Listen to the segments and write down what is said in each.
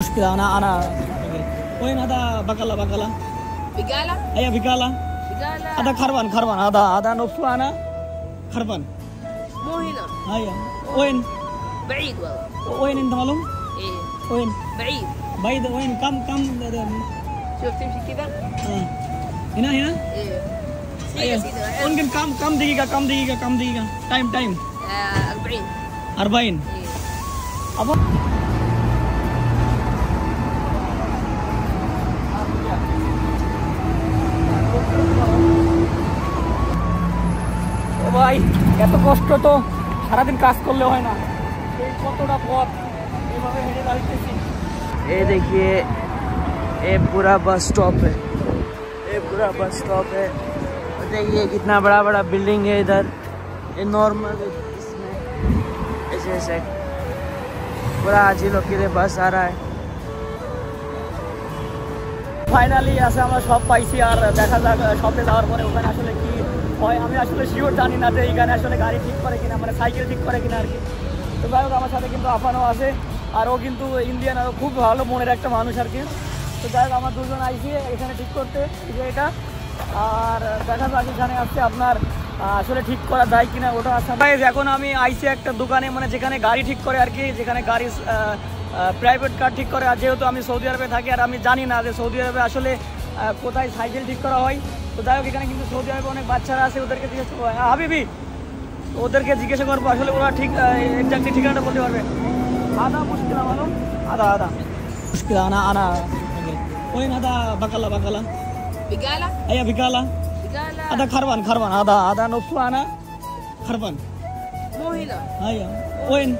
مشكلة أنا وين هذا بقالة بقالة؟ أيوة بقالة هذا خربان هذا نصف أنا خربان مو هنا. أيوة وين؟ بعيد والله. وين أنت معلوم؟ إيه وين؟ بعيد. وين كم شوف تمشي كذا. هنا إيه أيوة ممكن كم دقيقة تايم 40 إيه. أبا ভাই এত কষ্ট তো সারাদিন কাজ করলে হয় না, এই কতটা পথ এইভাবে হেঁটে দাঁড়িয়েছি। ये देखिए ये पूरा बस स्टॉप है, और देखिए कितना बड़ा बड़ा बिल्डिंग है इधर। ये नॉर्मल इसमें ऐसे पूरा हाजी लोग के लिए बस आ रहा है। ফাইনালি আছে আমরা সব পাইছি, আর দেখা যাক শপে যাওয়ার পরে ওখানে আসলে কি হয়। আমি আসলে শিওর জানি না যে এইখানে আসলে গাড়ি ঠিক করে কিনা, মানে সাইকেল ঠিক করে কিনা আর কি। তো যাই হোক আমার সাথে কিন্তু আফানও আছে, আর ও কিন্তু ইন্ডিয়ান, আর খুব ভালো মনের একটা মানুষ আর কি। তো যাই হোক আমার দুজন আইসি এখানে ঠিক করতে যে এটা, আর দেখা যাক এখানে আসছে আপনার আসলে ঠিক করা যায় কিনা ওটা আসছে। এখন আমি আইসি একটা দোকানে, মানে যেখানে গাড়ি ঠিক করে আর কি, যেখানে গাড়ি প্রাইভেট কার ঠিক করে। আর যেহেতু আমি সৌদি আরবে থাকি আর আমি জানি না যে সৌদি আরবে আসলে কোথায় সাইকেল ঠিক করা হয়। তো যাই হোক এখানে কিন্তু সৌদি আরবে অনেক বাচ্চারা আছে, ওদেরকে জিজ্ঞেস করবো, হাবিবি ওদেরকে জিজ্ঞাসা করবো আসলে ওরা ঠিক এক্সাক্টলি ঠিকানাটা বলতে পারবে। আদা মুশকিল ভালো আদা মুশকিল আনা وين هذا بقالة بقالة؟ أيوة بقالة هذا خربان هذا نصف أنا خربان مو هنا. أيوة وين؟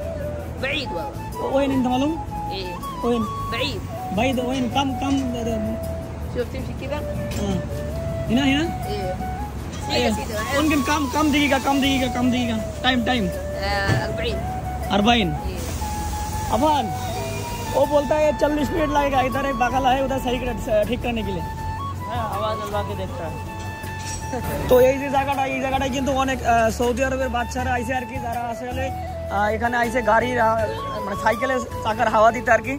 بعيد والله. وين أنت معلوم؟ إيه وين؟ بعيد. وين كم شوف تمشي كذا. هنا إيه أيوة ممكن كم دقيقة تايم 40 إيه. अफान वो बोलता है 40 मिनट लगेगा, इधर एक बगला है उधर साइकिल ठीक करने के लिए। आवाज लगा के देखता है। তো এই জায়গাটায় কিন্তু অনেক সৌদি আরবের বাচ্চারা আইসে আর কি, যারা আসলে এখানে আইসে গাড়ির মানে সাইকেলের চাকার হাওয়া দিতে আর কি।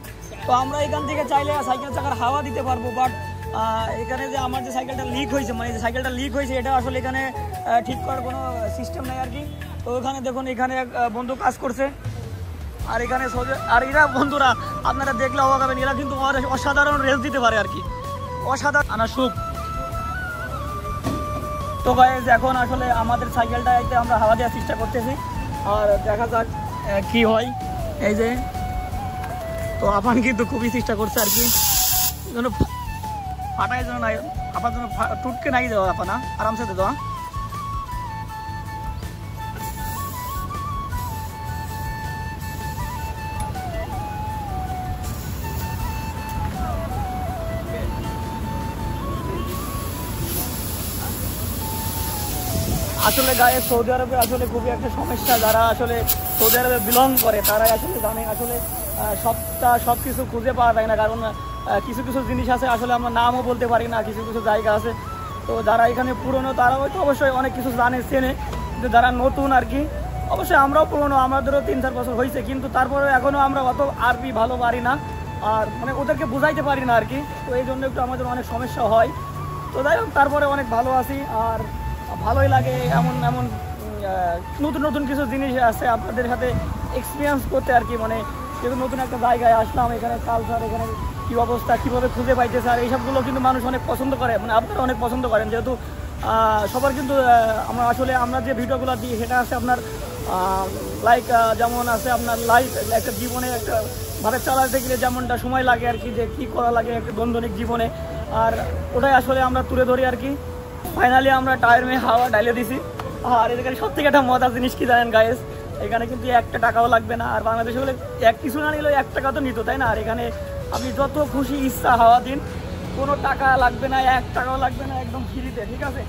তো আমরা এখান থেকে চাইলে সাইকেল চাকার হাওয়া দিতে পারবো, বাট এখানে যে আমার যে সাইকেলটা লিক হয়েছে এটা আসলে এখানে ঠিক করার কোনো সিস্টেম নেই আর কি। তো ওখানে দেখুন এখানে এক বন্ধু কাজ করছে, আর এখানে আর এরা বন্ধুরা আপনারা দেখলে অবাক হবেন, এরা কিন্তু অসাধারণ রেস দিতে পারে আর কি, অসাধারণ আনা সুখ। তো গাইস এখন আসলে আমাদের সাইকেলটাতে আমরা হাওয়া দেওয়ার চেষ্টা করতেছি, আর দেখা যাক কি হয়। এই যে তো আপান কিন্তু খুবই চেষ্টা করছে আর কি, যেন ফাটাই যেন নাই, আপার জন্য টুটকে নাই দেওয়া, আপা না আরামসে দেওয়া। আসলে গায়ে সৌদি আরবে আসলে খুবই একটা সমস্যা, যারা আসলে সৌদি আরবে বিলং করে তারাই আসলে জানে আসলে সব কিছু খুঁজে পাওয়া যায় না, কারণ কিছু জিনিস আছে আসলে আমরা নামও বলতে পারি না, কিছু জায়গা আছে। তো যারা এখানে পুরনো তারা হয়তো অবশ্যই অনেক কিছু চেনে, কিন্তু যারা নতুন আর কি, অবশ্যই আমরাও পুরনো, আমাদেরও 3-4 বছর হয়েছে, কিন্তু তারপরে এখনও আমরা অত আরবি ভালো পারি না, আর মানে ওদেরকে বুঝাইতে পারি না আর কি। তো এই জন্য একটু আমাদের অনেক সমস্যা হয়। তো যাই হোক তারপরে অনেক ভালো আছি, আর ভালোই লাগে এমন নতুন কিছু জিনিস আছে আপনাদের সাথে এক্সপিরিয়েন্স করতে আর কি। মানে যেহেতু নতুন একটা জায়গায় আসলাম, এখানে কালচার, এখানে কী অবস্থা, কীভাবে খুঁজে পাইতেছে, আর এইসবগুলো কিন্তু মানুষ অনেক পছন্দ করে, মানে আপনারা অনেক পছন্দ করেন, যেহেতু সবার কিন্তু আমরা যে ভিডিওগুলো দিই সেটা আছে আপনার লাইক যেমন আছে আপনার লাইফ, একটা জীবনে একটা ভাবে চালাতে গেলে যেমনটা সময় লাগে আর কি, যে কী করা লাগে একটা দৈনন্দিন জীবনে, আর ওটাই আসলে আমরা তুলে ধরি আর কি। ফাইনালি আমরা টায়ার মেয়ে হাওয়া ডাইলে দিছি। আর এখানে সব থেকে একটা মজার জিনিস কি জানেন গাইস, এখানে কিন্তু 1 টাকাও লাগবে না, আর বাংলাদেশে বলে কিছু না নিলেও 1 টাকা তো নিত, তাই না? আর এখানে আপনি যত খুশি ইচ্ছা হাওয়া দিন, কোনো টাকা লাগবে না, 1 টাকাও লাগবে না, একদম ফ্রিতে, ঠিক আছে?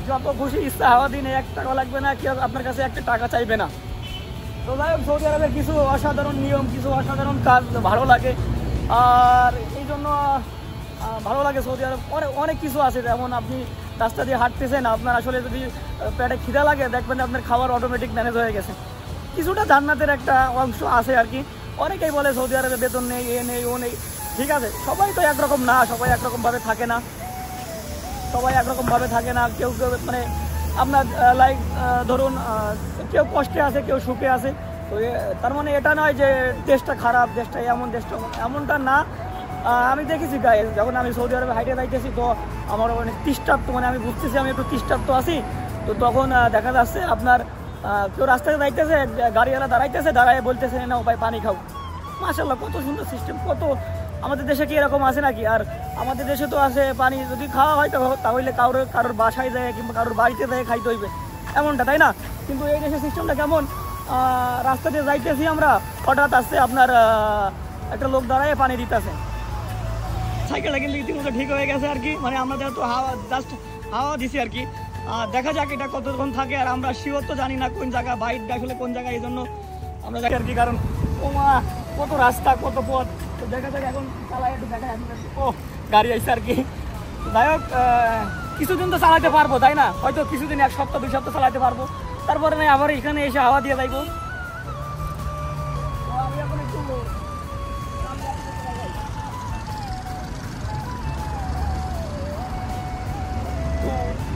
যত খুশি ইচ্ছা হাওয়া দিন, 1 টাকাও লাগবে না, কেউ আপনার কাছে 1 টাকা চাইবে না। তো যাই হোক সৌদি আরবের কিছু অসাধারণ নিয়ম, কিছু অসাধারণ কাজ ভালো লাগে, আর এই জন্য ভালো লাগে সৌদি আরব। অনেক কিছু আছে, যেমন আপনি রাস্তা দিয়ে হাঁটতেছেন, আপনার আসলে যদি পেটে খিদা লাগে দেখবেন আপনার খাবার অটোমেটিক ম্যানেজ হয়ে গেছে। কিছুটা জান্নাতের একটা অংশ আছে আর কি। অনেকেই বলে সৌদি আরবে বেতন নেই, এ নেই, ও নেই। ঠিক আছে, সবাই তো একরকম না, সবাই একরকমভাবে থাকে না, সবাই একরকমভাবে থাকে না। কেউ কেউ মানে আপনার লাইক ধরুন কেউ কষ্টে আছে, কেউ সুখে আছে। তো তার মানে এটা নয় যে দেশটা খারাপ, দেশটা এমন, দেশটা এমনটা না। আমি দেখেছি গায়ে, যখন আমি সৌদি আরবে হাইটে যাইতেছি তো আমার অনেক তৃষ্ণার্ত, মানে আমি বুঝতেছি আমি একটু তৃষ্ণার্ত আছি। তো তখন দেখা যাচ্ছে আপনার কেউ রাস্তায় যাইতেছে, গাড়িওয়ালা দাঁড়াইতেছে, দাঁড়ায় বলতেছে না ভাই পানি খাও। মাশাআল্লাহ, কত সুন্দর সিস্টেম। কত আমাদের দেশে কি এরকম আছে নাকি? আর আমাদের দেশে তো আছে পানি যদি খাওয়া হয় তাহলে কারোর বাসায় যায় কিংবা কারোর বাড়িতে যায় খাইতে হইবে, এমনটা, তাই না? কিন্তু এই দেশের সিস্টেমটা কেমন, রাস্তা দিয়ে যাইতেছি আমরা, হঠাৎ আসছে আপনার একটা লোক দাঁড়ায় পানি দিতেছে। সাইকেলটা কিন্তু ইতিমধ্যে ঠিক হয়ে গেছে আর কি, মানে আমরা যেহেতু জাস্ট হাওয়া দিছি আর কি। দেখা যাক এটা কতক্ষণ থাকে। আর আমরা শিওর তো জানি না কোন জায়গা বাইকটা আসলে কোন জায়গায়, এই জন্য আমরা যাই আর কি। কারণ ও মা, কত রাস্তা, কত পথ। তো দেখা যাক, এখন চালাই একটু দেখা যাক। ও গাড়ি আইসে আর কি। যাই হোক, কিছুদিন তো চালাতে পারবো, তাই না? হয়তো কিছুদিন, 1 সপ্তাহ 2 সপ্তাহ চালাতে পারবো, তারপরে না আবার এখানে এসে হাওয়া দিয়ে যাইবো। আমি এখন একটু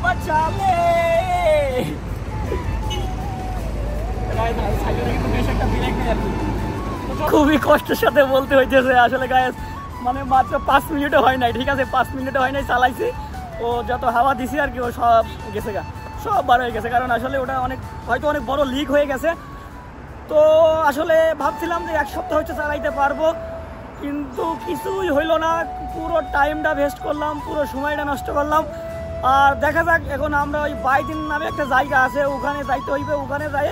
বাঁচালে খুবই কষ্টের সাথে বলতে হইতেছে আসলে গায়ে, মানে মাত্র 5 মিনিটও হয় নাই। ঠিক আছে, 5 মিনিটও হয় নাই চালাইছি। ও যত হাওয়া দিছি আর কি, ও সব গেছে গা, সব বার হয়ে গেছে। কারণ আসলে ওটা হয়তো অনেক বড় লিক হয়ে গেছে। তো আসলে ভাবছিলাম যে 1 সপ্তাহ হচ্ছে চালাইতে পারবো, কিন্তু কিছুই হইলো না। পুরো টাইমটা ওয়েস্ট করলাম, পুরো সময়টা নষ্ট করলাম। আর দেখা যাক, এখন আমরা ওই বাইদিন নামে একটা জায়গা আছে, ওখানে যাইতে হইবে। ওখানে যাই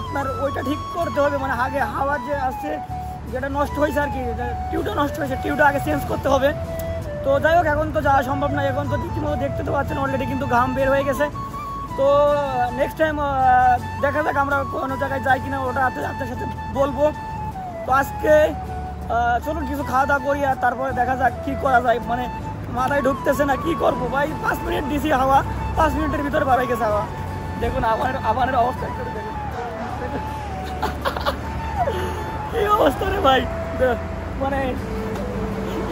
আপনার ওইটা ঠিক করতে হবে, মানে আগে হাওয়ার যে আছে যেটা নষ্ট হয়েছে আর কি, টিউবটা নষ্ট হয়েছে, টিউবটা আগে চেঞ্জ করতে হবে। তো যাই হোক, এখন তো যাওয়া সম্ভব না। এখন তো রীতিমতো দেখতে তো পাচ্ছেন অলরেডি কিন্তু ঘাম বের হয়ে গেছে। তো নেক্সট টাইম দেখা যাক আমরা কোনো জায়গায় যাই কিনা, ওটা আপনার সাথে বলবো। তো আজকে চলুন কিছু খাওয়া দাওয়া করি, আর তারপরে দেখা যাক কী করা যায়। মানে মাথায় ঢুকতেছে না কি করবো ভাই। 5 মিনিট দিছি হাওয়া, 5 মিনিটের ভিতরে বার হয়ে গেছে হাওয়া। দেখুন আবানের অবস্থা একটু দেখুন, কি অবস্থা রে ভাই। মানে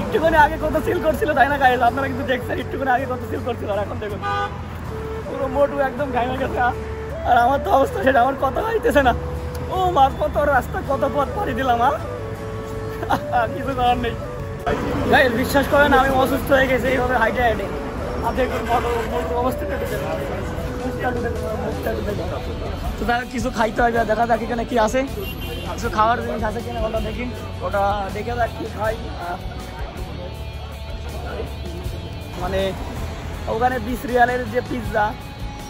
একটুখানি আগে কত সিল করছিল, তাই না গাইল? আপনারা কিন্তু দেখছেন একটুখানি আগে কত সিল করছিল, আর এখন দেখুন পুরো মোটু একদম ঘামে গেছে। আর আমার তো অবস্থা সেটা, আমার কথা হইতেছে না। ও মা, কত রাস্তা, কত পথ পাড়ি দিলাম। কিছু করার নেই গাইল, বিশ্বাস করেন আমি অসুস্থ হয়ে গেছি এইভাবে হাইটে হাইটে। আর দেখুন মোটুর অবস্থা। তো তার কিছু খাইতে হবে, দেখা যাক এখানে কি আছে, কিছু খাওয়ার জিনিস আছে কিনা ওটা দেখি, ওটা দেখে যাক কি খাই। মানে ওখানে 20 রিয়ালের যে পিৎজা,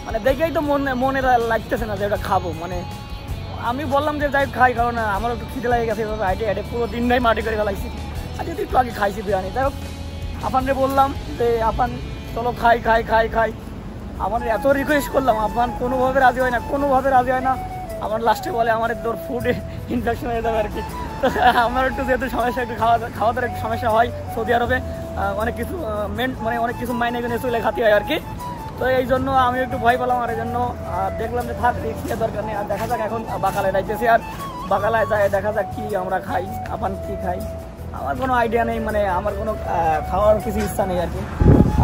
মানে দেখেই তো মনে লাগতেছে না যে ওটা খাবো। মানে আমি বললাম যে যাই খাই, কারণ আমার একটু খিদে লাগে গেছে এভাবে হাইটে হাইটে, পুরো দিনটাই মাটি করে ফেলাইছি। আর যদি একটু আগে খাইছি বিরিয়ানি। যাই হোক, আপানরে বললাম যে আপান চলো খাই খাই খাই খাই। আমার এত রিকোয়েস্ট করলাম, আপান কোনোভাবে রাজি হয় না, কোনোভাবে রাজি হয় না। আমার লাস্টে বলে আমার তোর ফুডে ইনফেকশন হয়ে যাবে আর কি। তো আমার একটু যেহেতু সমস্যা, একটু খাওয়া দাওয়ার একটু সমস্যা হয় সৌদি আরবে, অনেক কিছু মানে অনেক কিছু মাইনে গুনে চলে খাতে হয় আর কি। তো এই জন্য আমি একটু ভয় পেলাম, আর এই জন্য দেখলাম যে থাক, রিস্ক নেওয়ার দরকার নেই। আর দেখা যাক, এখন বাকালায় যাইতেছি, আর বাকালায় যায় দেখা যাক কি আমরা খাই, আপান কি খাই। আমার কোনো আইডিয়া নেই, মানে আমার কোনো খাওয়ার কিছু ইচ্ছা নেই আর কি।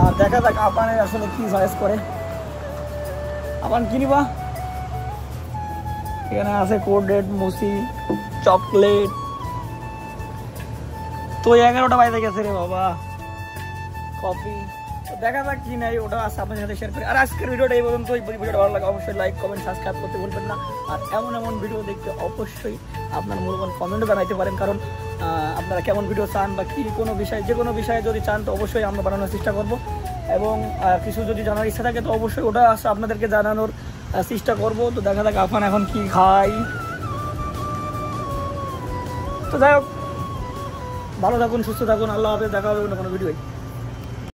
আর দেখা যাক আপানের আসলে কি চয়েস করে। আপান কি নিবা? এখানে আছে কোল্ড মুসি, চকলেট। তো 11টা বাজে গেছে রে বাবা, কফি। দেখা যাক কি নাই, ওটা আছে আপনার সাথে শেয়ার করি। আর আজকের ভিডিওটা এই পর্যন্ত। ভিডিওটা ভালো লাগে অবশ্যই লাইক, কমেন্ট, সাবস্ক্রাইব করতে ভুলবেন না। আর এমন ভিডিও দেখতে অবশ্যই আপনার মূল্যবান কমেন্টও জানাইতে পারেন, কারণ আপনারা কেমন ভিডিও চান বা কী কোনো বিষয়ে, যে কোনো বিষয়ে যদি চান তো অবশ্যই আমরা বানানোর চেষ্টা করব। এবং কিছু যদি জানার ইচ্ছা থাকে তো অবশ্যই ওটা আপনাদেরকে জানানোর চেষ্টা করব। তো দেখা যাক আফান এখন কি খাই। তো যাই হোক, ভালো থাকুন, সুস্থ থাকুন, আল্লাহ হাফেজ। দেখা হবে অন্য কোনো ভিডিওয়।